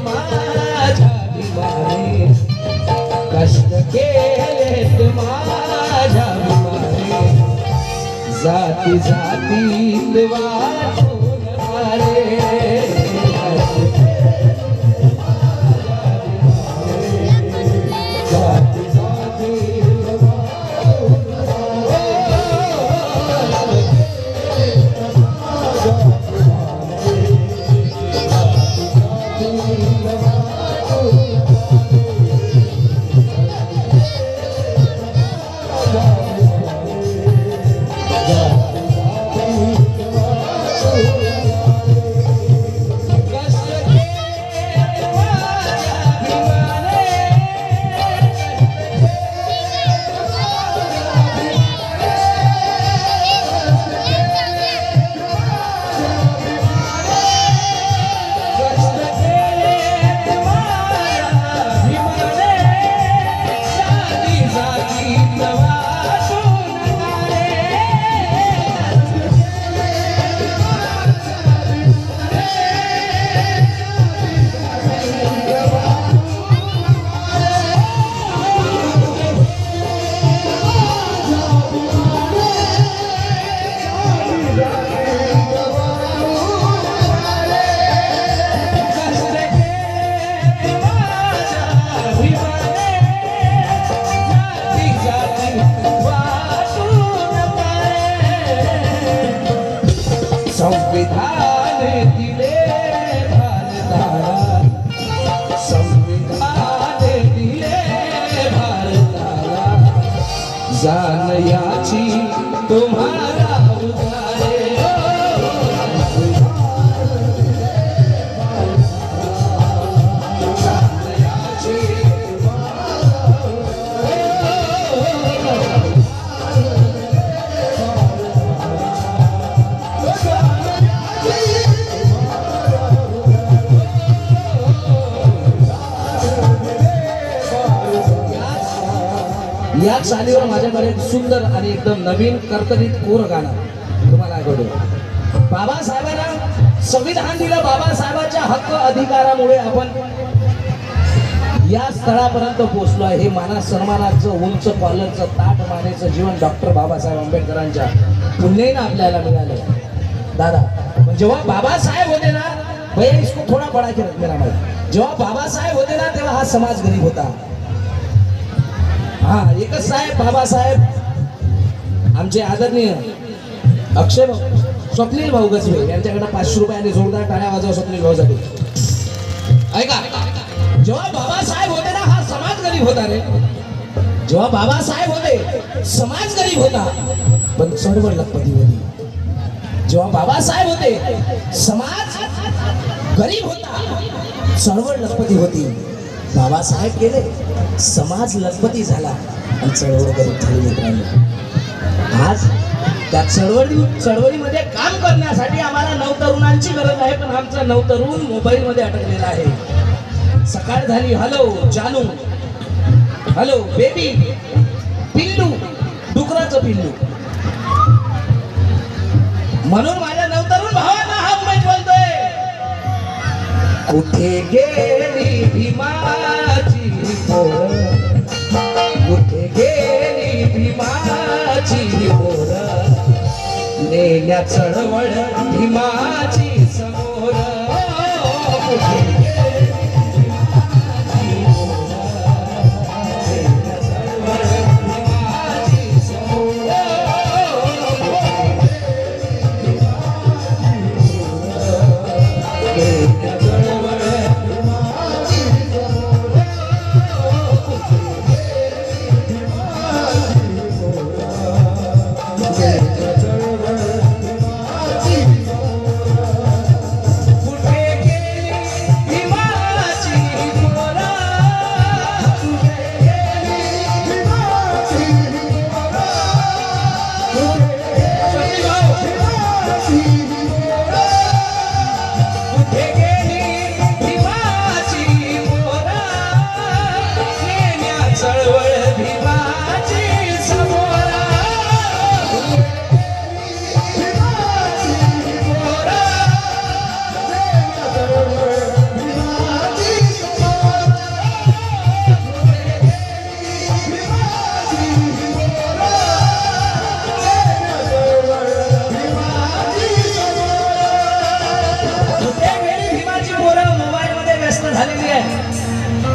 माझ्या भीमाने, कष्ट केलेत माझ्या भीमाने, जाती जातीत वाटून रे, जाती जातीत वाटून संविधान दिले भारताला, संविधान दिले भारताला, जाण याची तुम्हाला उधारे, या चालीवर माझ्याकडे सुंदर आणि एकदम नवीन कर्तरीत कोर गाणं तुम्हाला ऐकवतो. बाबासाहेबांना संविधान दिलं, बाबासाहेबांच्या हक्क अधिकारामुळे आपण या स्थळापर्यंत पोहोचलो आहे. हे माना सन्मानाचं उंच कॉलरचं ताट मानेचं जीवन डॉक्टर बाबासाहेब आंबेडकरांच्या पुण्याने आपल्याला मिळालं. दादा जेव्हा बाबासाहेब होते ना, भैया इसको थोडा बडा के रख मेरा भाई, जेव्हा बाबासाहेब होते ना तेव्हा हा समाज गरीब होता. हा एकच साहेब बाबासाहेब आमचे आदरणीय अक्षय स्वप्नील भाऊ गजबे यांच्याकडे 500 रुपये आणि जोरदार टाळ्या वाजवा स्वप्नील भाऊसाठी. ऐका, जेव्हा बाबासाहेब होते ना हा समाज गरीब होता रे. जेव्हा बाबासाहेब होते समाज गरीब होता पण चळवळ लखपती होती. जेव्हा बाबासाहेब होते समाज गरीब होता, चळवळ लखपती होती. बाबासाहेब गेले, समाज लखपती झाला आणि चळवळ गरीब झाली. मित्रांनो, आज त्या चळवळीमध्ये काम करण्यासाठी आम्हाला नवतरुणांची गरज आहे, पण आमचा नवतरुण मोबाईल मध्ये अटकलेला आहे. सकाळ झाली, हॅलो जानू, हॅलो बेबी, पिल्लू, डुकराचं पिल्लू. म्हणून माझ्या नवतरुण भावांना हा उमेश बोलतोय, कुठे गेली भीमाची पोर, कुठे गेली भीमाची पोर, नेल्या चळवळ भीमाची समोर, कुठे गेली भीमाची पोर, नेल्या चळवळ भीमाची समोर,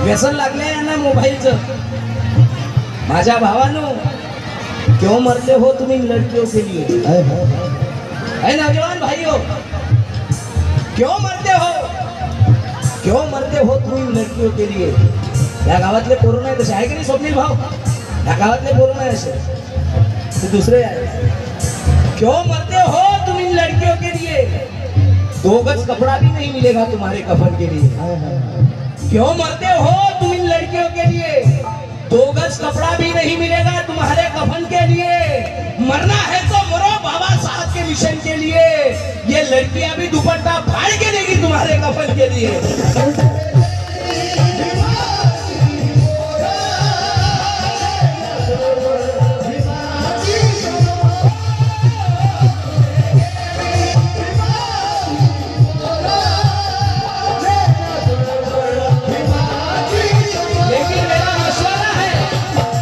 व्यसन लागले यांना मोबाईलचं. माझ्या भावानो, क्यों मरते हो तुम्ही लड़कियों के लिए? है नौजवान भाइयों, क्यों मरते हो, क्यों मरते हो तुम्ही लड़कियों के लिए? या गावातले पोरं नाही तसे आहे की नाही स्वप्नील भाऊ? या गावातले पोरं नाही असे, ते दुसरे आहे. क्यों मरते हो तुम इन लड़कियों के लिए? 2 गज कपड़ा भी नहीं मिलेगा तुम्हारे कफन के लिए. क्यों मरते हो तुम इन लड़कियों के लिए? 2 गज कपड़ा भी नहीं मिलेगा तुम्हारे कफन के लिए. मरना है तो मरो बाबा साहब के मिशन के लिए. ये लड़कियां भी दुपट्टा फाड़ के देगी तुम्हारे कफन के लिए.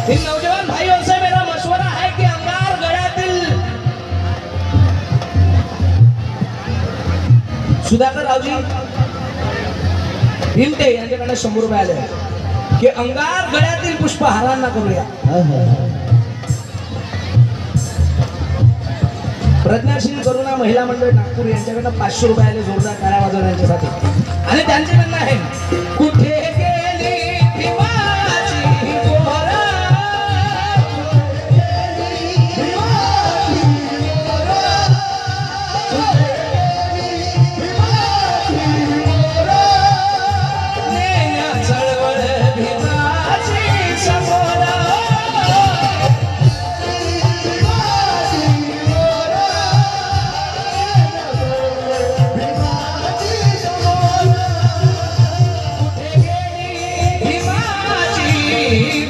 इन नौजवान भाइयों से मेरा मशवरा है कि अंगार गळ्यातील सुधाकर रावजी हिमटे यांच्याकडे 100 रुपये आले की अंगार गळ्यातील पुष्प हारांना करूया. प्रज्ञाशील करुणा महिला मंडळ नागपूर यांच्याकडे 500 रुपये आले जोरदार टाळ्या वाजवून यांच्यासाठी. आणि त्यांचे म्हणणं आहे, कुठे गेली भीमाची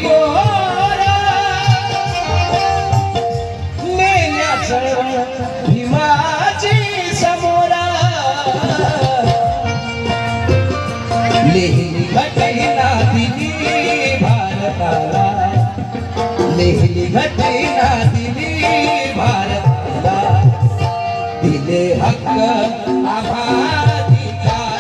पोरं, भीमाची समोरा लेहिली घटना दिली भारताला, लेहिली घटना दिली भारताला, दिले हक्क आभाधिकार.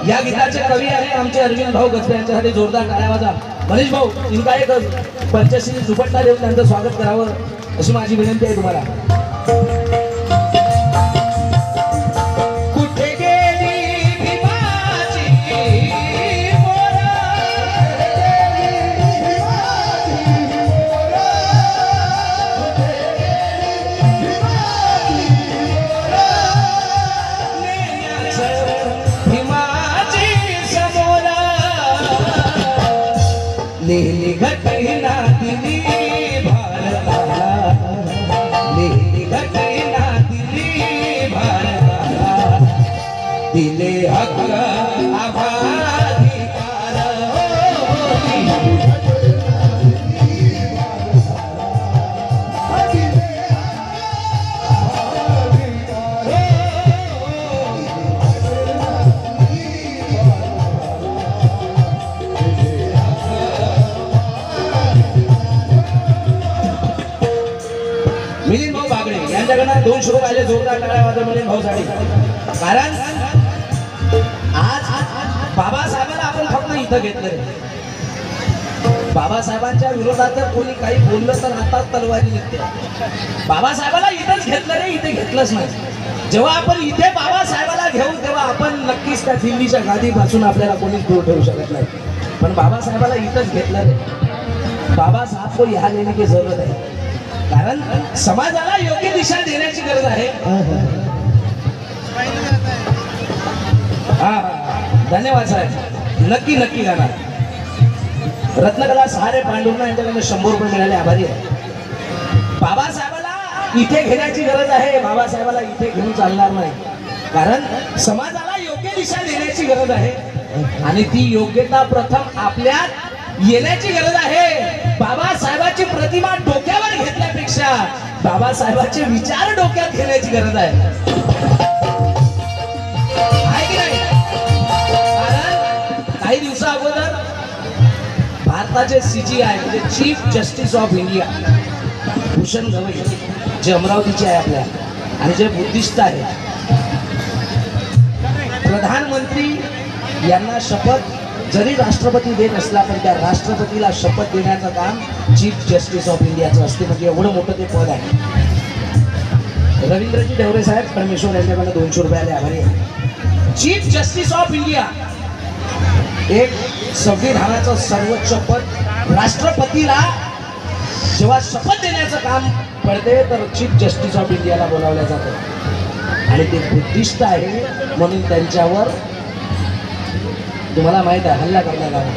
या गीताचे कवी आहे आमचे अरविंद भाऊ गजबे, यांच्यासाठी जोरदार टाळ्या वाजा. मनीष भाऊ इनका एक पंचश्री दुपट्टा देऊन त्यांचं स्वागत करावं अशी माझी विनंती आहे तुम्हाला. कुठे गेली भीमाची पोरं, लेहिली घटना दिली भारताला, लेहिली घटना दिली भारताला, दिले हक्क आभाधिकार. मिलिंद भाऊ बागडे यांच्याकडनं 200 रुपये आले जोरदार टाळ्या वाजवा मिलिंद भाऊसाठी. कारण आज बाबासाहेबांना आपण फक्त इथं घेतलंय. बाबासाहेबांच्या विरोधात जर कोणी काही बोललं तर आता तलवारी निघते. बाबासाहेबाला इथंच घेतलं रे, इथे घेतलंच नाही. जेव्हा आपण इथे बाबासाहेबाला घेऊ तेव्हा आपण नक्कीच त्या दिल्लीच्या गादीपासून आपल्याला कोणीच दूर ठेवू शकत नाही. पण बाबासाहेबाला इथंच घेतलं रे. बाबासाहेब को यहाँ लेने की जरूरत आहे. कारण समाजाला योग्य दिशा देण्याची गरज आहे. धन्यवाद साहेब, नक्की नक्की गाणार. रत्नकला सहारे पांडुरंग यांच्याकडून 100 रुपये मिळाले, आभारी आहे. बाबासाहेबाला इथे घेण्याची गरज आहे. बाबासाहेबाला इथे घेऊन चालणार नाही. कारण समाजाला योग्य दिशा देण्याची गरज आहे आणि ती योग्यता प्रथम आपल्यात येण्याची गरज आहे. बाबासाहेबाची प्रतिमा डोक्यावर घेतल्यापेक्षा बाबासाहेबांचे विचार डोक्यात घेण्याची गरज आहे की नाही? कारण काही दिवसा अगोदर भारताचे CJI म्हणजे chief justice of India Bhushan Gavai जे अमरावतीचे आहे आपल्या आणि जे बुद्धिस्ट आहे, प्रधानमंत्री यांना शपथ जरी राष्ट्रपती देत असला पण त्या राष्ट्रपतीला शपथ देण्याचं काम चीफ जस्टिस ऑफ इंडियाचं असते. म्हणजे एवढं मोठं ते पद आहे. रवींद्रजी ढवरे साहेब परमेश्वर यांच्याकडे 200 रुपयाले आभारी आहे. चीफ जस्टिस ऑफ इंडिया एक संविधानाचं सर्वोच्च पद. राष्ट्रपतीला जेव्हा शपथ देण्याचं काम पडते तर चीफ जस्टिस ऑफ इंडियाला बोलावलं जातं आणि ते बुद्धिस्ट आहे म्हणून त्यांच्यावर तुम्हाला माहित आहे हल्ला करण्यात आला.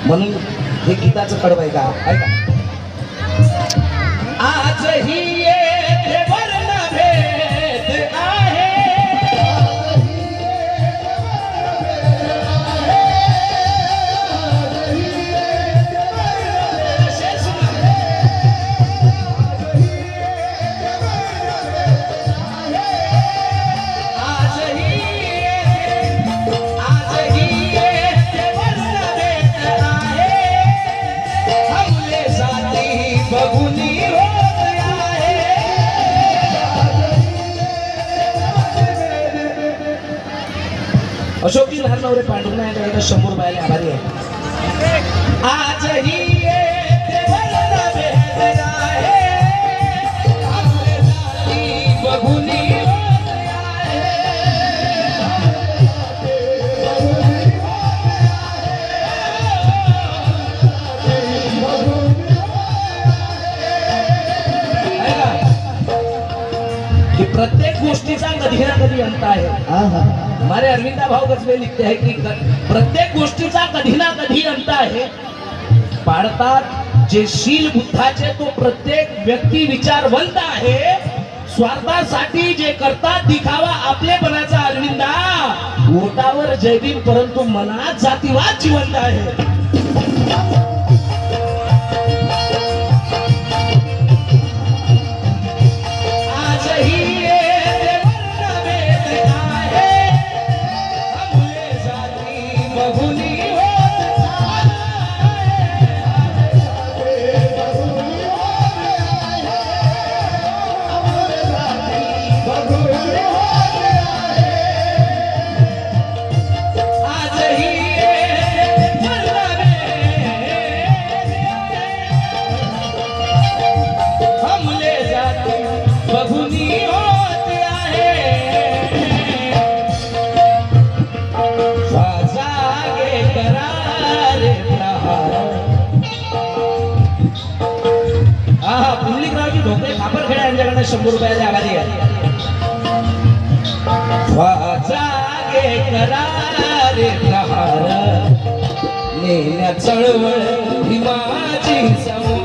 म्हणून हे गीताचं कडवं आहे का ऐका. आजही येथे वर्णभेद आहे, अशोकजी लहानवरे पांडुरंग यांच्याकडे 100 रुपयाले आभारी आहे. आजही येथे वर्णभेद आहे, आपले जाती बघुनी होत आहे. कि प्रत्येक गोष्टीचा कधी ना कधी अंत आहे. हमारे अरविंदा भाऊ गजबे लिखते हैं कि प्रत्येक गोष्टीचा कधी ना कधी अंत आहे. पाडतात जे शील बुद्धाचे तो प्रत्येक व्यक्ती विचारवंत आहे. स्वार्थासाठी जे करतात दिखावा आपलेपणाचा अरविंदा ओटावर जयभीम परंतु मनात जातीवाद जिवंत आहे. यांच्याकडे 100 रुपयाले आभारी आहे. जागे करारे प्रहार नेण्या चळवळ भीमाची समोर.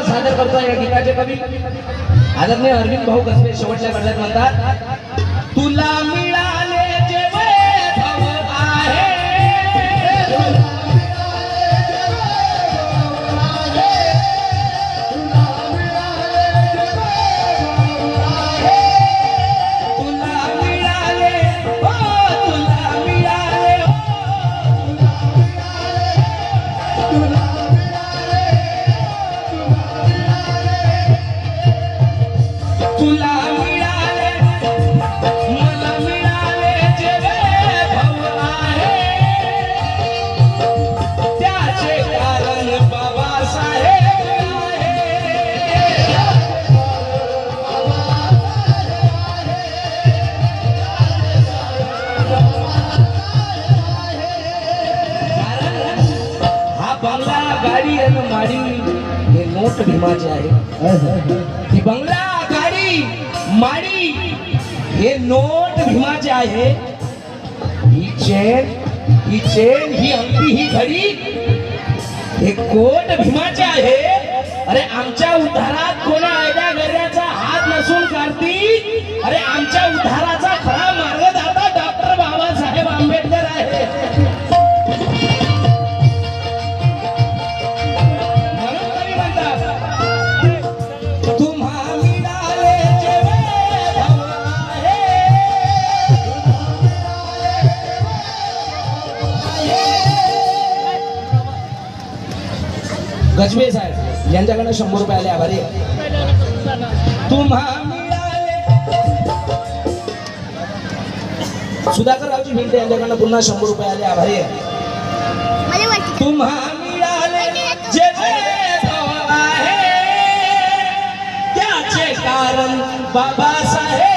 सादर करतो या गीताचे कवी आदरणीय अरविंद भाऊ गजबे शेवटच्या गजलात म्हणतात, तुला मिळाले जे वैभव आहे, तुला मिळाले हो, तुला मिळाले तुला मिळाले मला मिळाले जे वैभव आहे, त्याचे कारण बाबासाहेब आहे. हा बंगला गाडी आणि माडी हे नोट भीमाचे आहे. ही बंगला माडी हे नोट भीमाचे आहे. ही ही चेन ही अंगठी ही घडी हे कोट भीमाचे आहे. अरे आमच्या उद्धारात कोणा आयड्या गर्याचा हात नसून कार्तिक. अरे आमच्या उद्धाराचा खरा मार्गदाता डॉक्टर बाबासाहेब आंबेडकर आहे. म्हणून कवी म्हणतात तुम्हा मिळाले जे वैभव आहे. गजबे साहेब यांच्याकडे 100 रुपये आले आभारी. तुम्हा मिळाले सुधाकर रावजी भिंटे यांच्याकडनं पुन्हा 100 रुपये आले आभारी. तुम्हा मिळाले जे वैभव आहे त्याचे कारण बाबासाहेब आहे.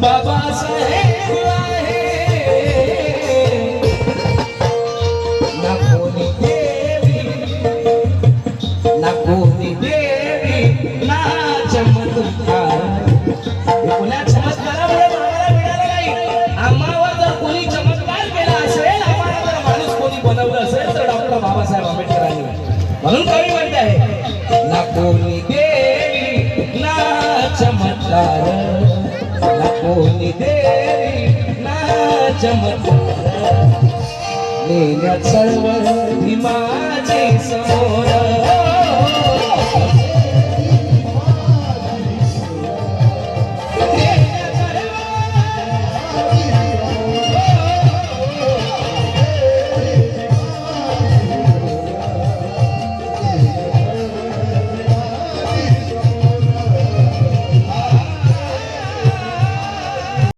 बाबासाहेब आहे. ना कोणी देवी ना कोणी देवी ना चमत्कार. कोणा चमत्कारामुळे आम्हाला मिळालं नाही. आम्हाला जर कोणी चमत्कार केला असेल आम्हाला जर माणूस कोणी बनवलं असेल तर डॉक्टर बाबासाहेब आंबेडकरांनी. म्हणून कवी म्हणते आहे ना कोणी देवी ना चमत्कार ना कोणी देवी ना चमत्कार. लेण्या चळवळ भीमाची समोर